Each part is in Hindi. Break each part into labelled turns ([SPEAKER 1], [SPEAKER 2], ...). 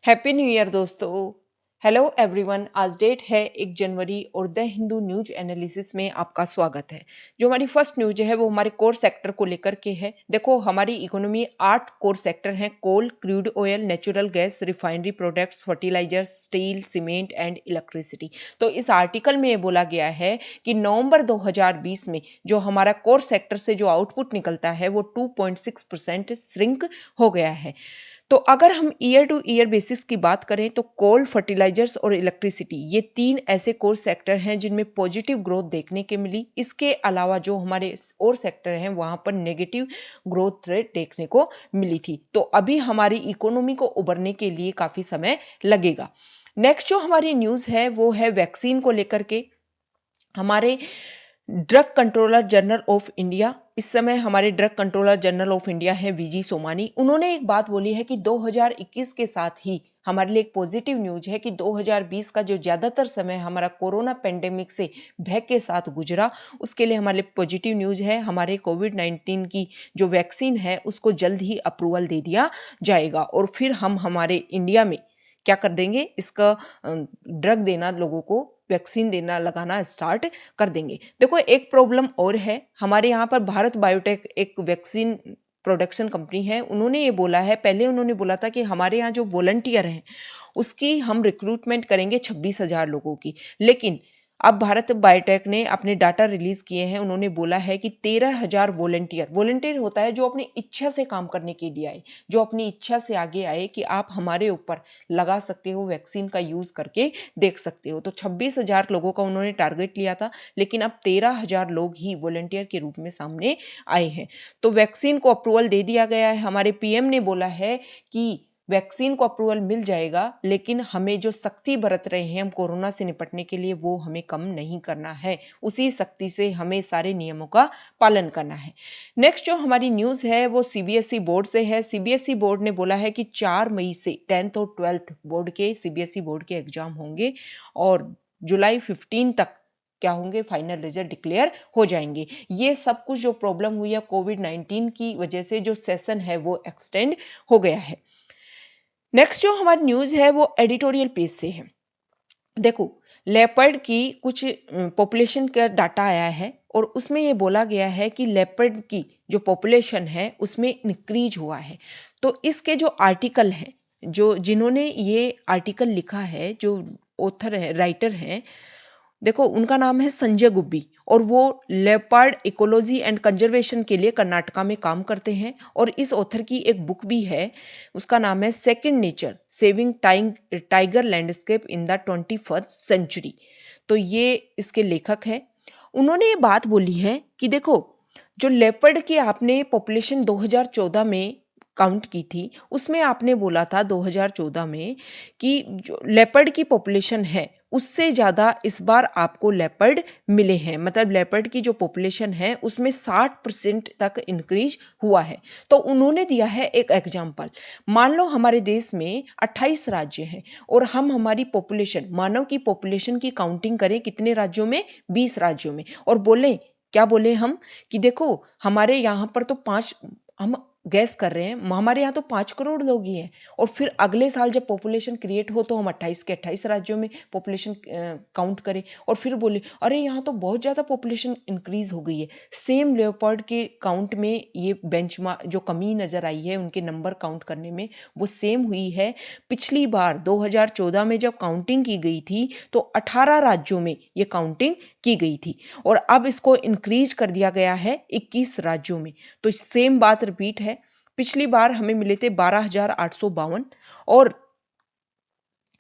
[SPEAKER 1] हैप्पी न्यू ईयर दोस्तों। हेलो एवरीवन, आज डेट है 1 जनवरी और द हिंदू न्यूज एनालिसिस में आपका स्वागत है। जो हमारी फर्स्ट न्यूज है वो हमारे कोर सेक्टर को लेकर के है। देखो, हमारी इकोनॉमी 8 कोर सेक्टर हैं: coal, crude oil, natural gas, refinery products, fertilisers, steel, cement and electricity. तो इस आर्टिकल में ये बोला गया है कि नवंबर 2020 में जो हमारा कोर सेक्टर से जो आउटपुट निकलता है वो 2.6% श्रिंक हो गया है। तो अगर हम ईयर टू ईयर बेसिस की बात करें तो कोल, फर्टिलाइजर्स और इलेक्ट्रिसिटी, ये 3 ऐसे कोर सेक्टर हैं जिनमें पॉजिटिव ग्रोथ देखने के मिली। इसके अलावा जो हमारे और सेक्टर हैं वहां पर नेगेटिव ग्रोथ रेट देखने को मिली थी। तो अभी हमारी इकोनॉमी को उभरने के लिए काफी समय लगेगा। नेक्स्ट जो हमारी न्यूज है वो है वैक्सीन को लेकर के। हमारे drug controller general of India, इस समय हमारे drug controller general of India है वीजी सोमानी। उन्होंने एक बात बोली है कि 2021 के साथ ही हमारे लिए एक पॉजिटिव न्यूज है कि 2020 का जो ज्यादातर समय हमारा कोरोना पेंडेमिक से भय के साथ गुजरा, उसके लिए हमारे लिए पॉजिटिव न्यूज है। हमारे कोविड-19 की जो वैक्सीन है उसको जल्द ही अप्रूवल दे दिया जाएगा और फिर हम हमारे इंडिया में क्या कर देंगे, इसका ड्रग देना, लोगों को वैक्सीन देना, लगाना स्टार्ट कर देंगे। देखो, एक प्रॉब्लम और है। हमारे यहाँ पर भारत बायोटेक एक वैक्सीन प्रोडक्शन कंपनी है। उन्होंने ये बोला है, पहले उन्होंने बोला था कि हमारे यहाँ जो वॉलंटियर हैं उसकी हम रिक्रूटमेंट करेंगे 26,000 लोगों की। लेकिन अब भारत बायोटेक ने अपने डाटा रिलीज किए हैं। उन्होंने बोला है कि 13,000 वॉलंटियर, वॉलंटियर होता है जो अपनी इच्छा से काम करने के लिए आए, जो अपनी इच्छा से आगे आए कि आप हमारे ऊपर लगा सकते हो, वैक्सीन का यूज करके देख सकते हो। तो 26,000 लोगों का उन्होंने टारगेट लिया था, लेकिन अब 13,000 लोग ही वॉलंटियर के रूप में सामने आए हैं। तो वैक्सीन को अप्रूवल दे दिया गया है। हमारे पीएम ने बोला है कि वैक्सीन को अप्रूवल मिल जाएगा, लेकिन हमें जो सख्ती बरत रहे हैं हम कोरोना से निपटने के लिए, वो हमें कम नहीं करना है। उसी सख्ती से हमें सारे नियमों का पालन करना है। नेक्स्ट जो हमारी न्यूज है वो सीबीएसई बोर्ड से है। सीबीएसई बोर्ड ने बोला है कि 4 मई से 10th और 12th बोर्ड के, सीबीएसई बोर्ड के एग्जाम होंगे और जुलाई 15 तक क्या होंगे, फाइनल रिजल्ट डिक्लेयर हो जाएंगे। ये सब कुछ जो प्रॉब्लम हुई है कोविड-19 की वजह से, जो सेशन है वो एक्सटेंड हो गया है। नेक्स्ट जो हमारी न्यूज है वो एडिटोरियल पेज से है। देखो, लेपर्ड की कुछ पॉपुलेशन का डाटा आया है और उसमें ये बोला गया है कि लेपर्ड की जो पॉपुलेशन है उसमें इंक्रीज हुआ है। तो इसके जो आर्टिकल हैं, जो जिन्होंने ये आर्टिकल लिखा है, जो ऑथर है, राइटर हैं, देखो उनका नाम है संजय गुब्बी और वो लेपर्ड इकोलॉजी एंड कंजर्वेशन के लिए कर्नाटका में काम करते हैं। और इस ऑथर की एक बुक भी है, उसका नाम है second nature, saving tiger landscape in the 21st century. तो ये इसके लेखक हैं। उन्होंने ये बात बोली है कि देखो, जो लेपर्ड की आपने पॉपुलेशन 2014 में काउंट की थी, उसमें आपने बोला था 2014 में कि जो लेपर्ड की पॉपुलेशन है उससे ज्यादा इस बार आपको लेपर्ड मिले हैं। मतलब लेपर्ड की जो पॉपुलेशन है उसमें 60% तक इंक्रीज हुआ है। तो उन्होंने दिया है एक एग्जांपल। मान लो हमारे देश में 28 राज्य हैं और हम हमारी पॉपुलेशन, मानव की पॉपुलेशन की काउंटिंग करें कितने राज्यों में, 20 राज्यों में, और बोले, क्या बोले हम कि देखो हमारे यहाँ पर तो 5, हम गैस कर रहे हैं, हमारे यहाँ तो 5 करोड़ लोग ही हैं। और फिर अगले साल जब पॉपुलेशन क्रिएट हो तो हम 28 के 28 राज्यों में पॉपुलेशन काउंट करें और फिर बोले अरे यहाँ तो बहुत ज्यादा पॉपुलेशन इंक्रीज हो गई है। सेम लेपर्ड के काउंट में ये बेंचमार्क जो कमी नजर आई है उनके नंबर काउंट करने में, वो सेम हुई है। पिछली बार 2014 में जब काउंटिंग की गई थी तो 18 राज्यों में ये काउंटिंग की गई थी और अब इसको इंक्रीज कर दिया गया है 21 राज्यों में। तो सेम बात रिपीट है। पिछली बार हमें मिले थे 12,852 और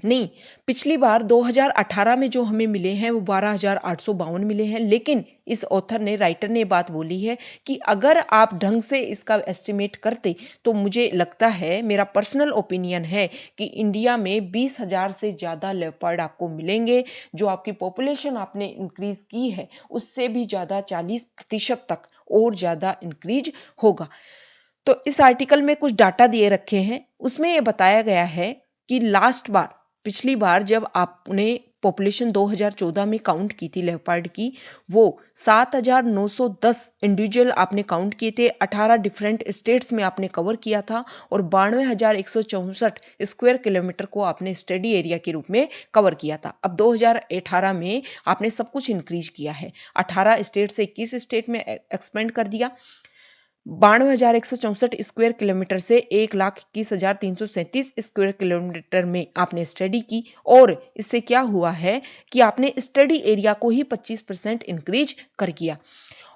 [SPEAKER 1] नहीं, पिछली बार 2018 में जो हमें मिले हैं वो 12,852 मिले हैं। लेकिन इस ऑथर ने, राइटर ने बात बोली है कि अगर आप ढंग से इसका एस्टिमेट करते तो मुझे लगता है, मेरा पर्सनल ओपिनियन है कि इंडिया में 20,000 से ज्यादा लेपर्ड आपको मिलेंगे। जो आपकी पॉपुलेशन आपने इंक्रीज की है उससे भी ज्यादा 40% तक और ज्यादा इंक्रीज होगा। तो इस आर्टिकल में कुछ डाटा दिए रखे हैं, उसमें यह बताया गया है कि लास्ट बार, पिछली बार जब आपने पॉपुलेशन 2014 में काउंट की थी लेपर्ड की, वो 7,910 इंडिविजुअल आपने काउंट किए थे, 18 डिफरेंट स्टेट्स में आपने कवर किया था और 92,164 स्क्वायर किलोमीटर को आपने स्टडी एरिया के रूप में कवर किया था। अब 2018 में आपने सब कुछ इंक्रीज किया है, 18 स्टेट से 21 स्टेट में एक्सपेंड कर दिया। 92,164 स्क्वायर किलोमीटर से 1,21,337 स्क्वायर किलोमीटर में आपने स्टडी की और इससे क्या हुआ है कि आपने स्टडी एरिया को ही 25% इंक्रीज कर दिया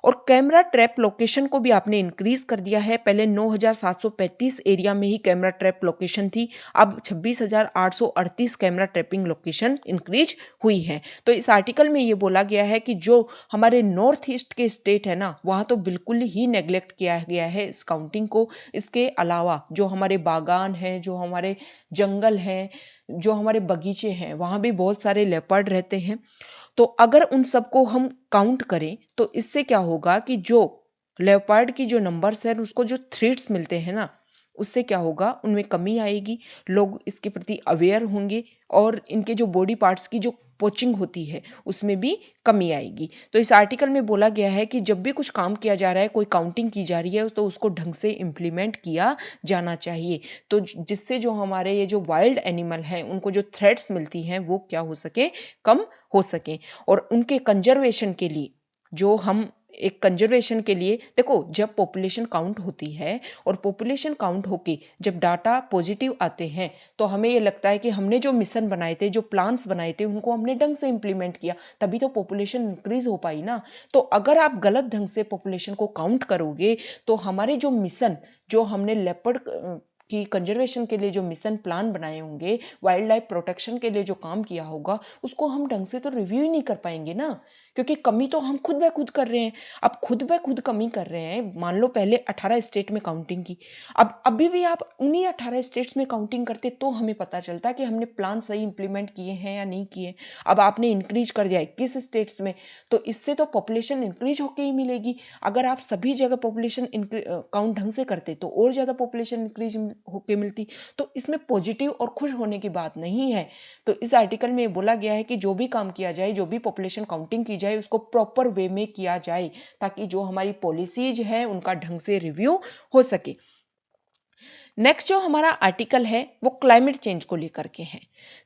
[SPEAKER 1] और कैमरा ट्रैप लोकेशन को भी आपने इंक्रीज कर दिया है। पहले 9,735 एरिया में ही कैमरा ट्रैप लोकेशन थी, अब 26,838 कैमरा ट्रैपिंग लोकेशन इंक्रीज हुई है। तो इस आर्टिकल में ये बोला गया है कि जो हमारे नॉर्थ ईस्ट के स्टेट है ना, वहां तो बिल्कुल ही नेग्लेक्ट किया गया है इस काउंटिंग को। इसके अलावा जो हमारे बागान हैं, जो हमारे जंगल हैं, जो हमारे बगीचे हैं, वहां भी बहुत सारे लेपर्ड रहते हैं। तो अगर उन सबको हम काउंट करें तो इससे क्या होगा कि जो लेपर्ड की जो नंबर्स है उसको जो थ्रेट्स मिलते हैं ना, उससे क्या होगा, उनमें कमी आएगी, लोग इसके प्रति अवेयर होंगे और इनके जो बॉडी पार्ट्स की जो पोचिंग होती है उसमें भी कमी आएगी। तो इस आर्टिकल में बोला गया है कि जब भी कुछ काम किया जा रहा है, कोई काउंटिंग की जा रही है, तो उसको ढंग से इम्प्लीमेंट किया जाना चाहिए, तो जिससे जो हमारे ये जो वाइल्ड एनिमल हैं उनको जो थ्रेट्स मिलती हैं वो क्या हो सके, कम हो सके। और उनके कंजर्वेशन के लिए जो हम एक कंजर्वेशन के लिए देखो, जब पॉपुलेशन काउंट होती है और पॉपुलेशन काउंट होके जब डाटा पॉजिटिव आते हैं तो हमें ये लगता है कि हमने जो मिशन बनाए थे, जो प्लान्स बनाए थे, उनको हमने ढंग से इंप्लीमेंट किया, तभी तो पॉपुलेशन इंक्रीज हो पाई ना। तो अगर आप गलत ढंग से पॉपुलेशन को काउंट करोगे तो हमारे जो मिशन, जो हमने लेपर्ड की कंजर्वेशन के लिए जो मिशन प्लान बनाए होंगे, वाइल्ड लाइफ प्रोटेक्शन के लिए जो काम किया होगा, उसको हम ढंग से तो रिव्यू ही नहीं कर पाएंगे ना, क्योंकि कमी तो हम खुद ब खुद कर रहे हैं। अब खुद ब खुद कमी कर रहे हैं, मान लो पहले 18 स्टेट में काउंटिंग की, अब अभी भी आप उन्हीं 18 स्टेट्स में काउंटिंग करते तो हमें पता चलता कि हमने प्लान सही इंप्लीमेंट किए हैं या नहीं किए। अब आपने इंक्रीज कर दिया 21 स्टेट्स में, तो इससे तो पॉपुलेशन इंक्रीज होके ही मिलेगी। अगर आप सभी जगह पॉपुलेशन काउंट ढंग से करते तो और ज्यादा पॉपुलेशन इंक्रीज होके मिलती। तो इसमें पॉजिटिव और खुश होने की बात नहीं है। तो इस आर्टिकल में बोला गया है कि जो भी काम किया जाए, जो भी पॉपुलेशन काउंटिंग की जाए, उसको प्रॉपर वे में किया जाए ताकि जो हमारी पॉलिसीज है उनका ढंग से रिव्यू हो सके। नेक्स्ट जो हमारा आर्टिकल है वो क्लाइमेट चेंज को लेकर के है।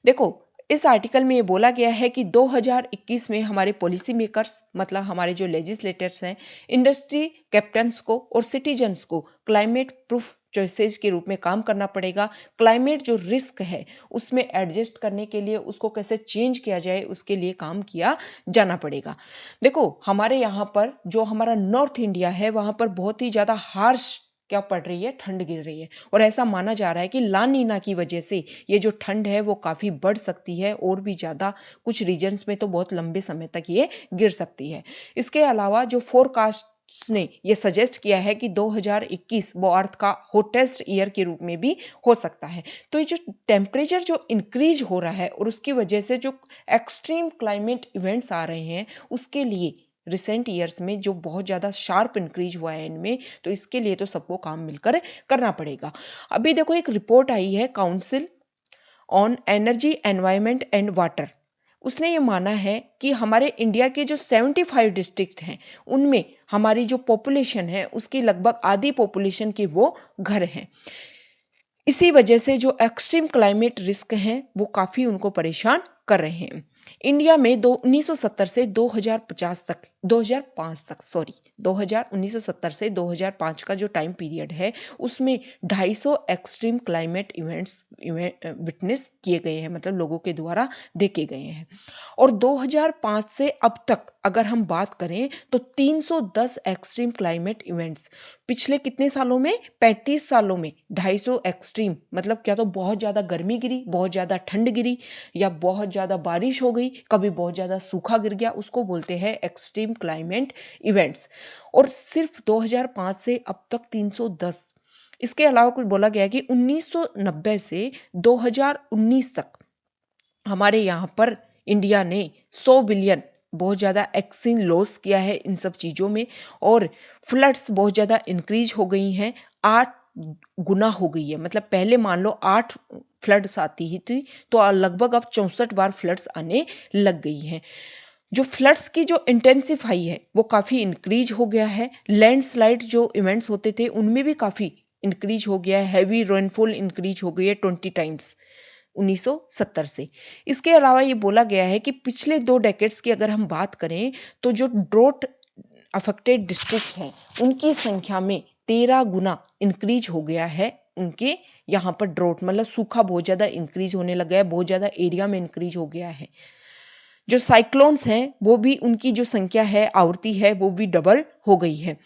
[SPEAKER 1] देखो, इस आर्टिकल में ये बोला गया है कि 2021 में हमारे पॉलिसी मेकर्स, मतलब हमारे जो लेजिस्लेटर्स हैं, इंडस्ट्री कैप्टन्स को और सिटीजन्स को क्लाइमेट प्रूफ चॉइसेस के रूप में काम करना पड़ेगा। क्लाइमेट जो रिस्क है उसमें एडजस्ट करने के लिए, उसको कैसे चेंज किया जाए, उसके लिए काम किया जाना पड़ेगा। देखो, हमारे यहाँ पर जो हमारा नॉर्थ इंडिया है वहां पर बहुत ही ज्यादा हार्श क्या पड़ रही है, ठंड गिर रही है और ऐसा माना जा रहा है कि ला नीना की वजह से ये जो ठंड है वो काफी बढ़ सकती है और भी ज्यादा, कुछ रीजन्स में तो बहुत लंबे समय तक ये गिर सकती है। इसके अलावा जो फोरकास्ट ने ये सजेस्ट किया है कि 2021 वो अर्थ का हॉटेस्ट ईयर के रूप में भी हो सकता है। तो ये जो टेम्परेचर जो इंक्रीज हो रहा है और उसकी वजह से जो एक्सट्रीम क्लाइमेट इवेंट्स आ रहे हैं, उसके लिए रिसेंट ईयर्स में जो बहुत ज्यादा शार्प इंक्रीज हुआ है इनमें, तो इसके लिए तो सबको काम मिलकर करना पड़ेगा। अभी देखो, एक रिपोर्ट आई है council on energy, environment and water. उसने ये माना है कि हमारे इंडिया के जो 75 डिस्ट्रिक्ट हैं उनमें हमारी जो पॉपुलेशन है उसकी लगभग आधी पॉपुलेशन के वो घर हैं। इसी वजह से जो एक्सट्रीम क्लाइमेट रिस्क हैं वो काफी उनको परेशान कर रहे हैं। इंडिया में 1970 से 2050 तक 2005 तक सॉरी 1970 से 2005 का जो टाइम पीरियड है उसमें 250 एक्सट्रीम क्लाइमेट इवेंट्स विटनेस किए गए हैं, मतलब लोगों के द्वारा देखे गए हैं। और 2005 से अब तक अगर हम बात करें तो 310 एक्सट्रीम क्लाइमेट इवेंट्स, पिछले कितने सालों में, 35 सालों में 250 एक्सट्रीम, मतलब क्या तो बहुत ज्यादा गर्मी गिरी, बहुत ज्यादा ठंड गिरी, या बहुत ज्यादा बारिश हो गई, कभी बहुत ज्यादा सूखा गिर गया, उसको बोलते हैं एक्सट्रीम क्लाइमेट इवेंट्स। और सिर्फ 2005 से अब तक 310। इसके अलावा कुछ बोला गया कि 1990 से 2019 तक हमारे यहाँ पर इंडिया ने 100 बिलियन बहुत ज्यादा एक्सिन लॉस किया है इन सब चीजों में, और फ्लड्स बहुत ज्यादा इंक्रीज हो गई हैं। 8 गुना हो गई है। मतलब पहले मान लो 8 फ्लड्स आती ही थी, तो लगभग अब 64 बार फ्लड्स आने लग गई हैं। जो फ्लड्स की जो इंटेंसिफाई है वो काफ़ी इंक्रीज हो गया है। लैंडस्लाइड जो इवेंट्स होते थे उनमें भी काफ़ी इंक्रीज हो गया है। हैवी रेनफॉल इंक्रीज हो गई है 20 टाइम्स 1970 से। इसके अलावा ये बोला गया है कि पिछले 2 डेकेड्स की अगर हम बात करें तो जो ड्रॉट अफेक्टेड डिस्ट्रिक्ट हैं उनकी संख्या में 13 गुना इंक्रीज हो गया है। उनके यहाँ पर ड्रॉट मतलब सूखा बहुत ज्यादा इंक्रीज होने लगा है, बहुत ज्यादा एरिया में इंक्रीज हो गया है। जो साइक्लोन्स हैं वो भी उनकी जो संख्या है, आवृत्ति है, वो भी डबल हो गई है।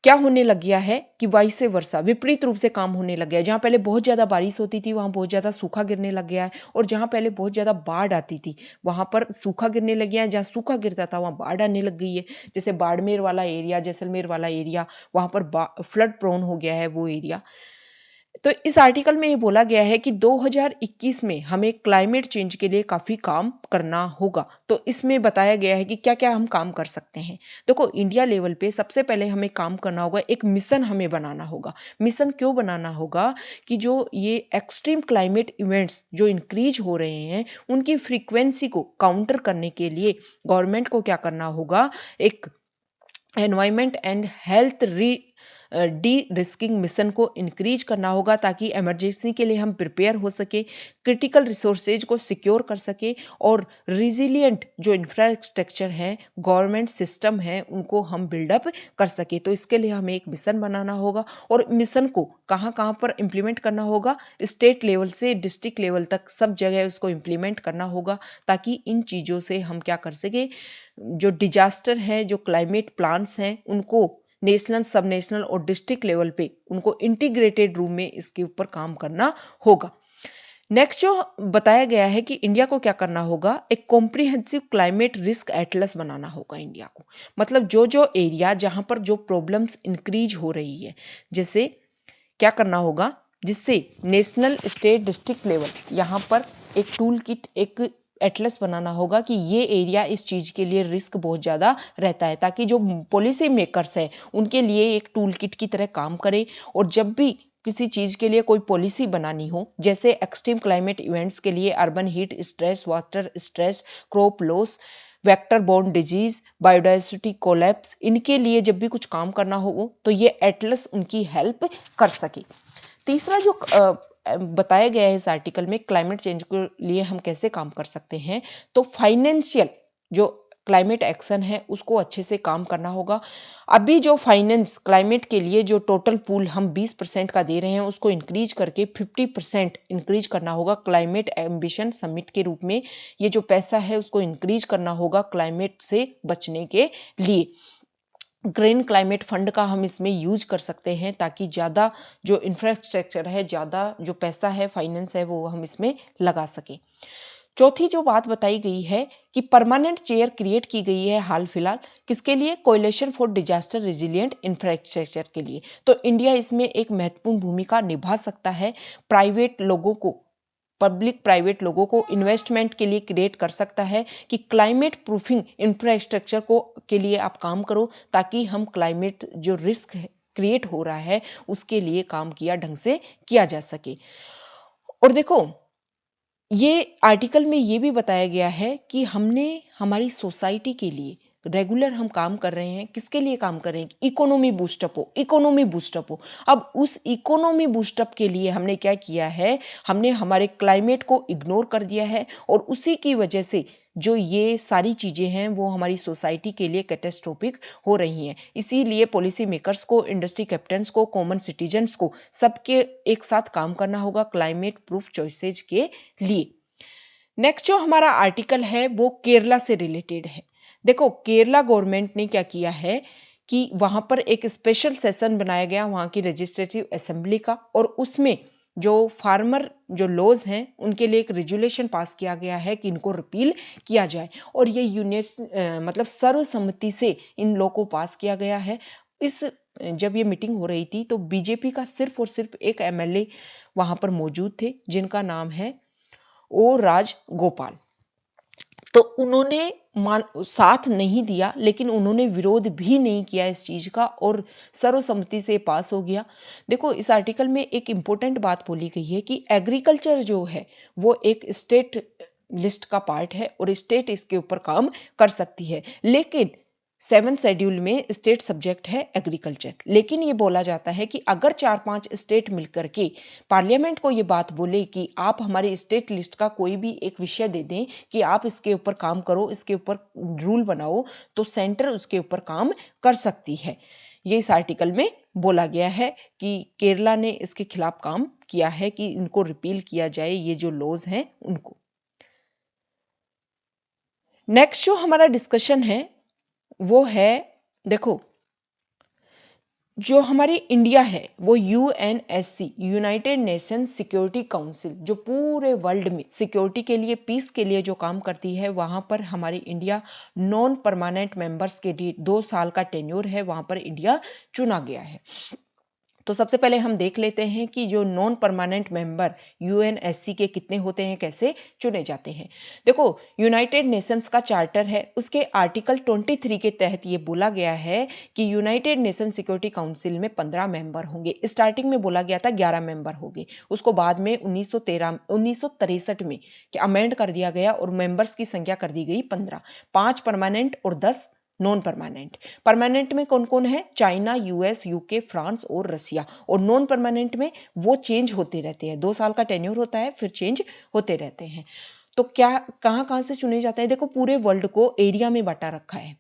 [SPEAKER 1] क्या होने लग गया है कि वाइसे वर्सा विपरीत रूप से काम होने लग गया है। जहां पहले बहुत ज्यादा बारिश होती थी वहां बहुत ज्यादा सूखा गिरने लग गया है, और जहां पहले बहुत ज्यादा बाढ़ आती थी वहां पर सूखा गिरने लग गया है। जहां सूखा गिरता था वहां बाढ़ आने लग गई है। जैसे बाड़मेर वाला एरिया, जैसलमेर वाला एरिया, वहां पर फ्लड प्रोन हो गया है वो एरिया। तो इस आर्टिकल में ये बोला गया है कि 2021 में हमें क्लाइमेट चेंज के लिए काफी काम करना होगा। तो इसमें बताया गया है कि क्या-क्या हम काम कर सकते हैं। देखो, इंडिया लेवल पे सबसे पहले हमें काम करना होगा, एक मिशन हमें बनाना होगा। मिशन क्यों बनाना होगा कि जो ये एक्सट्रीम क्लाइमेट इवेंट्स जो इंक्रीज हो रहे हैं उनकी फ्रीक्वेंसी को काउंटर करने के लिए गवर्नमेंट को क्या करना होगा, एक environment and health D risking mission को इंक्रीज करना होगा, ताकि इमरजेंसी के लिए हम प्रिपेयर हो सके, क्रिटिकल रिसोर्सेज को सिक्योर कर सके, और रिजिलियंट जो इंफ्रास्ट्रक्चर है, गवर्नमेंट सिस्टम है, उनको हम बिल्डअप कर सके। तो इसके लिए हमें एक मिशन बनाना होगा, और मिशन को कहाँ कहाँ पर इम्प्लीमेंट करना होगा, स्टेट लेवल से डिस्ट्रिक्ट लेवल तक सब जगह उसको इम्प्लीमेंट करना होगा, ताकि इन चीज़ों से हम क्या कर सके, जो डिजास्टर है, जो क्लाइमेट प्लान्स हैं, उनको नेशनल, सब नेशनल और डिस्ट्रिक्ट लेवल पे उनको इंटीग्रेटेड रूप में इसके ऊपर काम करना होगा। नेक्स्ट जो बताया गया है कि इंडिया को क्या करना होगा, एक कॉम्प्रिहेंसिव क्लाइमेट रिस्क एटलस बनाना होगा इंडिया को। मतलब जो जो एरिया जहां पर जो प्रॉब्लम्स इंक्रीज हो रही है, जैसे क्या करना होगा, जिससे नेशनल, स्टेट, डिस्ट्रिक्ट लेवल यहाँ पर एक टूल किट, एक एटलस बनाना होगा कि ये एरिया इस चीज के लिए रिस्क बहुत ज्यादा रहता है, ताकि जो पॉलिसी मेकर्स है उनके लिए एक टूल किट की तरह काम करे। और जब भी किसी चीज के लिए कोई पॉलिसी बनानी हो, जैसे एक्सट्रीम क्लाइमेट इवेंट्स के लिए urban heat stress, water stress, crop loss, vector borne disease, biodiversity collapse, इनके लिए जब भी कुछ काम करना हो तो ये एटलस उनकी हेल्प कर सके। तीसरा जो बताया गया है इस आर्टिकल में, क्लाइमेट चेंज के लिए हम कैसे काम कर सकते हैं, तो फाइनेंशियल जो क्लाइमेट एक्शन है उसको अच्छे से काम करना होगा। अभी जो फाइनेंस क्लाइमेट के लिए जो टोटल पूल हम 20% का दे रहे हैं उसको इंक्रीज करके 50% इंक्रीज करना होगा क्लाइमेट एम्बिशन समिट के रूप में। ये जो पैसा है उसको इंक्रीज करना होगा क्लाइमेट से बचने के लिए। ग्रीन क्लाइमेट फंड का हम इसमें यूज कर सकते हैं, ताकि ज़्यादा जो इंफ्रास्ट्रक्चर है, ज़्यादा जो पैसा है, फाइनेंस है, वो हम इसमें लगा सकें। चौथी जो बात बताई गई है कि परमानेंट चेयर क्रिएट की गई है हाल फिलहाल, किसके लिए, कोalition फॉर डिजास्टर रिजिलियंट इंफ्रास्ट्रक्चर के लिए। तो इंडिया इसमें एक महत्वपूर्ण भूमिका निभा सकता है। प्राइवेट लोगों को, पब्लिक प्राइवेट लोगों को इन्वेस्टमेंट के लिए क्रिएट कर सकता है कि क्लाइमेट प्रूफिंग इंफ्रास्ट्रक्चर को के लिए आप काम करो, ताकि हम क्लाइमेट जो रिस्क क्रिएट हो रहा है उसके लिए काम किया ढंग से किया जा सके। और देखो, ये आर्टिकल में ये भी बताया गया है कि हमने हमारी सोसाइटी के लिए रेगुलर हम काम कर रहे हैं, किसके लिए काम कर रहे हैं, इकोनॉमी बूस्टअप हो, इकोनॉमी बूस्टअप हो। अब उस इकोनॉमी बूस्टअप के लिए हमने क्या किया है, हमने हमारे क्लाइमेट को इग्नोर कर दिया है, और उसी की वजह से जो ये सारी चीजें हैं वो हमारी सोसाइटी के लिए कैटेस्ट्रोफिक हो रही हैं। इसीलिए पॉलिसी मेकर्स को, इंडस्ट्री कैप्टन्स को, कॉमन सिटीजन्स को, सबके एक साथ काम करना होगा क्लाइमेट प्रूफ चॉइसेज के लिए। नेक्स्ट जो हमारा आर्टिकल है वो केरला से रिलेटेड है। देखो, केरला गवर्नमेंट ने क्या किया है कि वहां पर एक स्पेशल सेशन बनाया गया वहां की लेजिस्लेटिव असेंबली का, और उसमें जो फार्मर जो लॉज हैं उनके लिए एक रेजुलेशन पास किया गया है कि इनको रिपील किया जाए, और ये मतलब सर्वसम्मति से इन लॉ को पास किया गया है। इस जब ये मीटिंग हो रही थी तो बीजेपी का सिर्फ और सिर्फ एक एमएलए वहां पर मौजूद थे, जिनका नाम है ओ राज गोपाल। तो उन्होंने साथ नहीं दिया, लेकिन उन्होंने विरोध भी नहीं किया इस चीज का और सर्वसम्मति से पास हो गया। देखो इस आर्टिकल में एक इंपॉर्टेंट बात बोली गई है कि एग्रीकल्चर जो है वो एक स्टेट लिस्ट का पार्ट है और स्टेट इसके ऊपर काम कर सकती है, लेकिन 7 शेड्यूल में स्टेट सब्जेक्ट है एग्रीकल्चर। लेकिन ये बोला जाता है कि अगर 4-5 स्टेट मिलकर के पार्लियामेंट को ये बात बोले कि आप हमारे स्टेट लिस्ट का कोई भी एक विषय दे दें कि आप इसके ऊपर काम करो, इसके ऊपर रूल बनाओ, तो सेंटर उसके ऊपर काम कर सकती है। ये इस आर्टिकल में बोला गया है कि केरला ने इसके खिलाफ काम किया है कि इनको रिपील किया जाए, ये जो लॉज हैं उनको। नेक्स्ट जो हमारा डिस्कशन है वो है, देखो जो हमारी इंडिया है वो UNSC, United nation security council, जो पूरे वर्ल्ड में सिक्योरिटी के लिए, पीस के लिए जो काम करती है, वहां पर हमारी इंडिया नॉन परमानेंट मेंबर्स के लिए 2 साल का टेन्योर है, वहां पर इंडिया चुना गया है। तो सबसे पहले हम देख लेते हैं कि जो नॉन परमानेंट मेंबर यूएनएससी के कितने होते हैं, कैसे चुने जाते हैं। देखो यूनाइटेड नेशंस का चार्टर है, उसके आर्टिकल 23 के तहत ये बोला गया है कि यूनाइटेड नेशन सिक्योरिटी काउंसिल में 15 मेंबर होंगे। स्टार्टिंग में बोला गया था 11 मेंबर होंगे, उसको बाद में 1963 में अमेंड कर दिया गया और मेंबर्स की संख्या कर दी गई 15, 5 परमानेंट और 10 नॉन परमानेंट। परमानेंट में कौन कौन है? चाइना, यूएस, यूके, फ्रांस और रसिया। और नॉन परमानेंट में वो चेंज होते रहते हैं, 2 साल का टेन्योर होता है, फिर चेंज होते रहते हैं। तो क्या कहां कहां से चुने जाते हैं? देखो पूरे वर्ल्ड को एरिया में बांटा रखा है।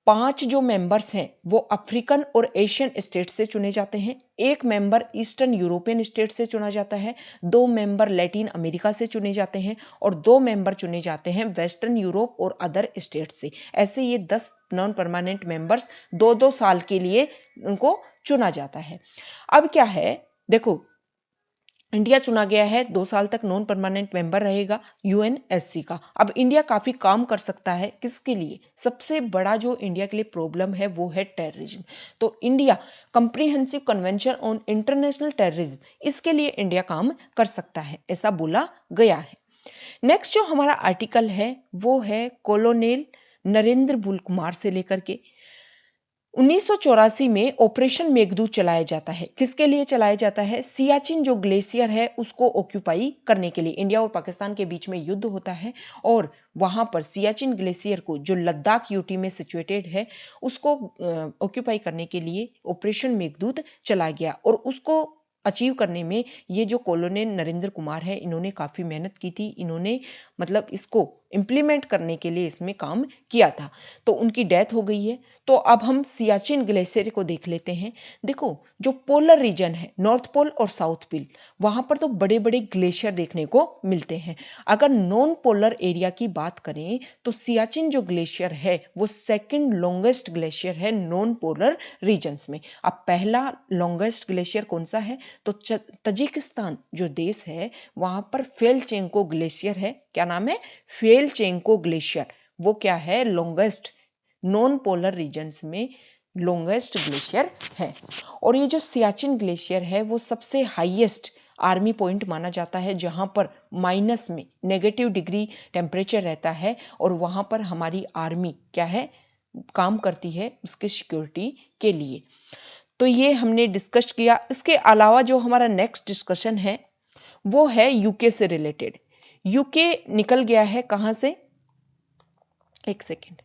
[SPEAKER 1] 5 जो मेंबर्स हैं वो अफ्रीकन और एशियन स्टेट से चुने जाते हैं, 1 मेंबर ईस्टर्न यूरोपियन स्टेट से चुना जाता है, 2 मेंबर लैटिन अमेरिका से चुने जाते हैं और 2 मेंबर चुने जाते हैं वेस्टर्न यूरोप और अदर स्टेट से। ऐसे ये 10 नॉन परमानेंट मेंबर्स 2-2 साल के लिए उनको चुना जाता है। अब क्या है, देखो इंडिया चुना गया है, 2 साल तक नॉन परमानेंट मेंबर रहेगा यूएनएससी का। अब इंडिया काफी काम कर सकता है, किसके लिए? सबसे बड़ा जो इंडिया के लिए प्रॉब्लम है वो है टेररिज्म। तो India comprehensive convention on international terrorism, इसके लिए इंडिया काम कर सकता है, ऐसा बोला गया है। नेक्स्ट जो हमारा आर्टिकल है वो है कॉलोनेल नरेंद्र बुल कुमार से लेकर के 1984 में ऑपरेशन मेघदूत चलाया जाता है। किसके लिए चलाया जाता है? सियाचिन जो ग्लेशियर है उसको ऑक्यूपाई करने के लिए। इंडिया और पाकिस्तान के बीच में युद्ध होता है और वहां पर सियाचिन ग्लेशियर को, जो लद्दाख यूटी में सिचुएटेड है, उसको ऑक्यूपाई करने के लिए ऑपरेशन मेघदूत चलाया गया और उसको अचीव करने में ये जो कॉलोनेल नरेंद्र कुमार है, इन्होंने काफी मेहनत की थी। इन्होंने मतलब इसको इंप्लीमेंट करने के लिए इसमें काम किया था, तो उनकी डेथ हो गई है। तो अब हम सियाचिन ग्लेशियर को देख लेते हैं। देखो जो पोलर रीजन है, नॉर्थ पोल और साउथ पोल, वहां पर तो बड़े बड़े ग्लेशियर देखने को मिलते हैं। अगर नॉन पोलर एरिया की बात करें तो सियाचिन जो ग्लेशियर है वो सेकंड लॉन्गेस्ट ग्लेशियर है नॉन पोलर रीजन्स में। अब पहला लॉन्गेस्ट ग्लेशियर कौन सा है? तो तजिकिस्तान जो देश है वहां पर फेलचेंको ग्लेशियर है। क्या नाम है? फेलचेंको ग्लेशियर। वो क्या है? लॉन्गेस्ट नॉन पोलर रीजन्स में लॉन्गेस्ट ग्लेशियर है। और ये जो सियाचिन ग्लेशियर है वो सबसे हाईएस्ट आर्मी पॉइंट माना जाता है, जहां पर माइनस में नेगेटिव डिग्री टेम्परेचर रहता है और वहां पर हमारी आर्मी क्या है, काम करती है उसके सिक्योरिटी के लिए। तो ये हमने डिस्कस किया। इसके अलावा जो हमारा नेक्स्ट डिस्कशन है वो है यूके से रिलेटेड। यूके निकल गया है कहां से? एक सेकेंड।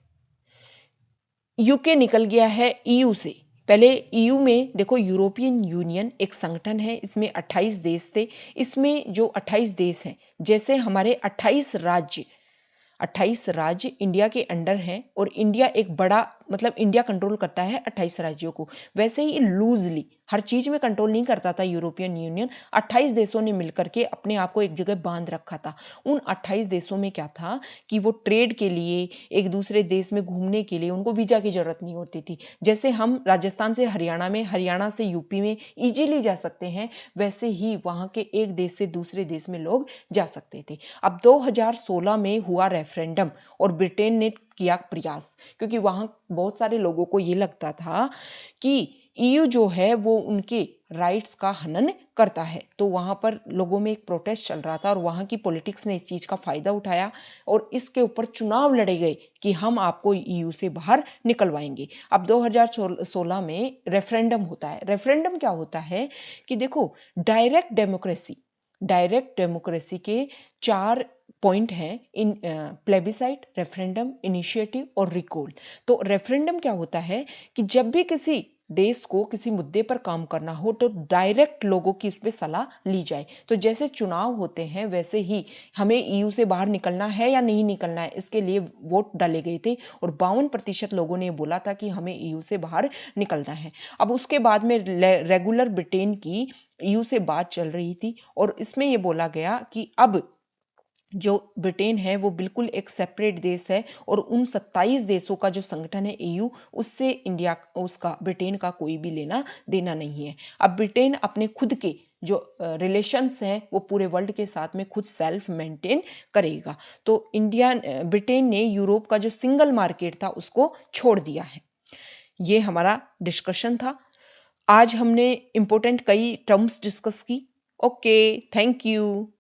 [SPEAKER 1] यूके निकल गया है ईयू से। पहले ईयू में देखो, यूरोपियन यूनियन एक संगठन है, इसमें 28 देश थे। इसमें जो 28 देश हैं, जैसे हमारे 28 राज्य इंडिया के अंडर हैं और इंडिया एक बड़ा, मतलब इंडिया कंट्रोल करता है 28 राज्यों को, वैसे ही लूजली हर चीज में कंट्रोल नहीं करता था यूरोपियन यूनियन। 28 देशों ने मिलकर के अपने आप को एक जगह बांध रखा था। उन 28 देशों में क्या था कि वो ट्रेड के लिए, एक दूसरे देश में घूमने के लिए उनको वीजा की जरूरत नहीं होती थी। जैसे हम राजस्थान से हरियाणा में, हरियाणा से यूपी में इजीली जा सकते हैं, वैसे ही वहां के एक देश से दूसरे देश में लोग जा सकते थे। अब 2016 में हुआ रेफरेंडम और ब्रिटेन ने किया प्रयास, क्योंकि वहां बहुत सारे लोगों को ये लगता था कि ईयू जो है वो उनके राइट्स का हनन करता है। तो वहां पर लोगों में एक प्रोटेस्ट चल रहा था और वहां की पॉलिटिक्स ने इस चीज का फायदा उठाया और इसके ऊपर चुनाव लड़े गए कि हम आपको ईयू से बाहर निकलवाएंगे। अब 2016 में रेफरेंडम होता है। रेफरेंडम क्या होता है कि देखो, डायरेक्ट डेमोक्रेसी के 4 पॉइंट हैं इन प्लेबिसाइट, रेफरेंडम, इनिशिएटिव और रिकॉल। तो रेफरेंडम क्या होता है कि जब भी किसी देश को किसी मुद्दे पर काम करना हो तो डायरेक्ट लोगों की उस पर सलाह ली जाए। तो जैसे चुनाव होते हैं वैसे ही हमें ईयू से बाहर निकलना है या नहीं निकलना है, इसके लिए वोट डाले गए थे और 52% लोगों ने बोला था कि हमें ईयू से बाहर निकलना है। अब उसके बाद में रेगुलर ब्रिटेन की ईयू से बात चल रही थी और इसमें यह बोला गया कि अब जो ब्रिटेन है वो बिल्कुल एक सेपरेट देश है और उन 27 देशों का जो संगठन है ईयू, उससे इंडिया उसका ब्रिटेन का कोई भी लेना देना नहीं है। अब ब्रिटेन अपने खुद के जो रिलेशंस हैं वो पूरे वर्ल्ड के साथ में खुद सेल्फ मेंटेन करेगा। तो ब्रिटेन ने यूरोप का जो सिंगल मार्केट था उसको छोड़ दिया है। ये हमारा डिस्कशन था। आज हमने इंपॉर्टेंट कई टर्म्स डिस्कस की। Okay, thank you.